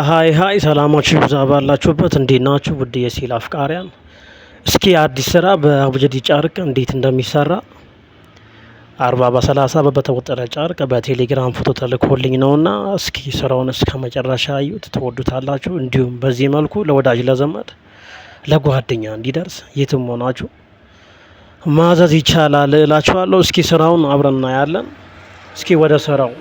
ሀይ ሀይ ሰላማችሁ ይብዛ ባላችሁበት። እንዴት ናችሁ ውድ የሲል አፍቃሪያን? እስኪ አዲስ ስራ በአቡጀዲ ጨርቅ እንዴት እንደሚሰራ 40 በ30 በተወጠረ ጨርቅ በቴሌግራም ፎቶ ተልኮልኝ ነውና እስኪ ስራውን እስከ መጨረሻ እዩት፣ ትወዱታላችሁ። እንዲሁም በዚህ መልኩ ለወዳጅ ለዘመድ ለጓደኛ እንዲደርስ የትም ሆናችሁ ማዘዝ ይቻላል እላችኋለሁ። እስኪ ስራውን አብረን እናያለን። እስኪ ወደ ስራው